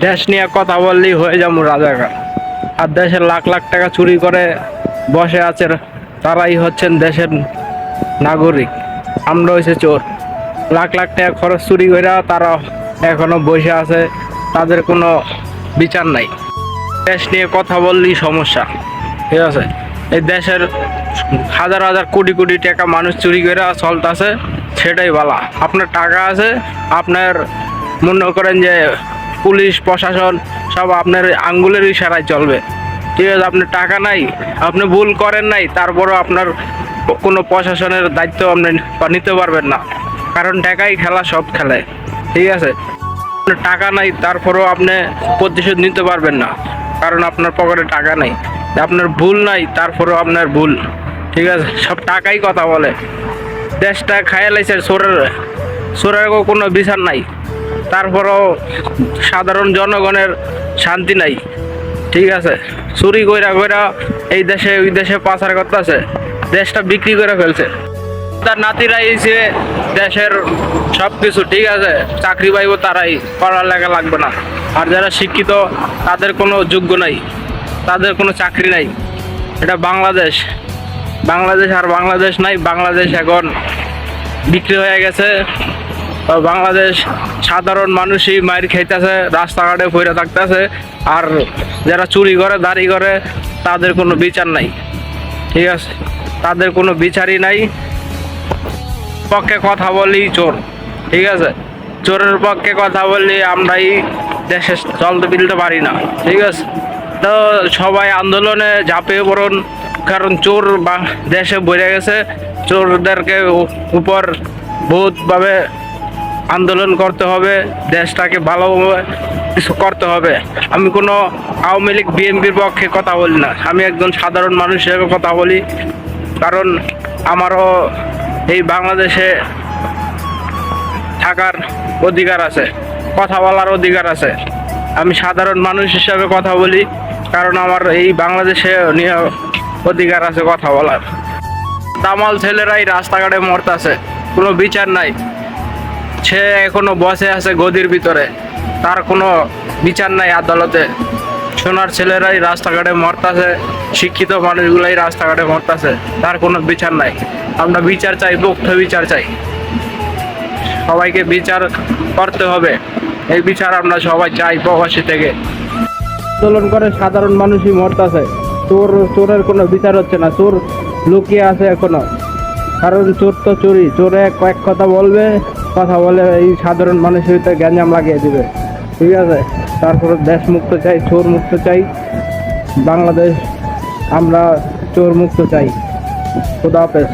দেশ নিয়ে কথা বললেই হয়ে যাবো রাজাকার। আর দেশের লাখ লাখ টাকা চুরি করে বসে আছে তারাই হচ্ছেন দেশের নাগরিক। আমরা হয়েছে চোর। লাখ লাখ টাকা খরচ চুরি করে তারা এখনো বসে আছে, তাদের কোনো বিচার নাই। দেশ নিয়ে কথা বললেই সমস্যা, ঠিক আছে? এই দেশের হাজার হাজার কোটি কোটি টাকা মানুষ চুরি করে চলতেছে, সেটাই বলা। আপনার টাকা আছে, আপনার মনে করেন যে পুলিশ প্রশাসন সব আপনার আঙ্গুলের ইশারায় চলবে, ঠিক আছে? আপনার টাকা নাই, আপনি ভুল করেন নাই, তারপরও আপনার কোনো প্রশাসনের দায়িত্ব আপনি নিতে পারবেন না, কারণ টাকাই খেলা, সব খেলে, ঠিক আছে? আপনার টাকা নাই, তারপরেও আপনি প্রতিশোধ নিতে পারবেন না, কারণ আপনার পকেটে টাকা নাই। আপনার ভুল নাই, তারপরেও আপনার ভুল, ঠিক আছে? সব টাকাই কথা বলে। দেশটা খাইয়া লাইছে চোরের কোনো বিচার নাই, তারপরেও সাধারণ জনগণের শান্তি নাই, ঠিক আছে? চুরি কইরা কইরা এই দেশে ওই দেশে পাচার করতেছে, দেশটা বিক্রি করে ফেলছে। তার নাতিরা এসে দেশের সব কিছু, ঠিক আছে? চাকরি পাইব তারাই, পড়ালেখা লাগবে না। আর যারা শিক্ষিত তাদের কোনো যোগ্য নাই, তাদের কোনো চাকরি নাই। এটা বাংলাদেশ, বাংলাদেশ আর বাংলাদেশ নাই। বাংলাদেশ এখন বিক্রি হয়ে গেছে। বাংলাদেশ সাধারণ মানুষই মাইর খাইতেছে, রাস্তাঘাটে পড়ে থাকতেছে। আর যারা চুরি করে দাড়ি করে তাদের কোনো বিচার নাই, ঠিক আছে? তাদের কোনো বিচারই নাই। পক্ষে কথা বলি চোর, ঠিক আছে? চোরের পক্ষে কথা বললে আমরাই দেশে চলতে ফিরতে পারি না, ঠিক আছে? তো সবাই আন্দোলনে ঝাঁপিয়ে পড়ুন, কারণ চোর দেশে বেড়ে গেছে। চোরদেরকে উপর বহুতভাবে আন্দোলন করতে হবে, দেশটাকে ভালোভাবে কিছু করতে হবে। আমি কোনো আওয়ামী লীগ বিএনপির পক্ষে কথা বলি না, আমি একজন সাধারণ মানুষ হিসেবে কথা বলি, কারণ আমারও এই বাংলাদেশে থাকার অধিকার আছে, কথা বলার অধিকার আছে। আমি সাধারণ মানুষ হিসাবে কথা বলি, কারণ আমার এই বাংলাদেশে নিয়ে অধিকার আছে কথা বলার। দামাল ছেলেরাই রাস্তাঘাটে মরতাছে, কোনো বিচার নাই। সে এখনো বসে আছে গদির ভিতরে, তার কোনো বিচার নাই আদালতে। সোনার ছেলেরাই রাস্তাঘাটে মরতাছে, শিক্ষিত মানুষগুলাই রাস্তাঘাটে মরতাছে, তার কোনো বিচার নাই। আমরা বিচার চাই, মুক্ত বিচার চাই। সবাইকে বিচার করতে হবে, এই বিচার আমরা সবাই চাই প্রবাসী থেকে। আন্দোলন করে সাধারণ মানুষই মরতাছে, চোরের কোনো বিচার হচ্ছে না। চোর লুকিয়ে আছে এখনো, কারণ চোর তো চুরি, চোরে কয়েক কথা বলবে, কথা বলে এই সাধারণ মানুষের ভিতরে গ্যাঞ্জাম লাগিয়ে দিবে, ঠিক আছে? তারপরে দেশ মুক্ত চাই, চোর মুক্ত চাই। বাংলাদেশ আমরা চোর মুক্ত চাই। খুদা হাফেজ।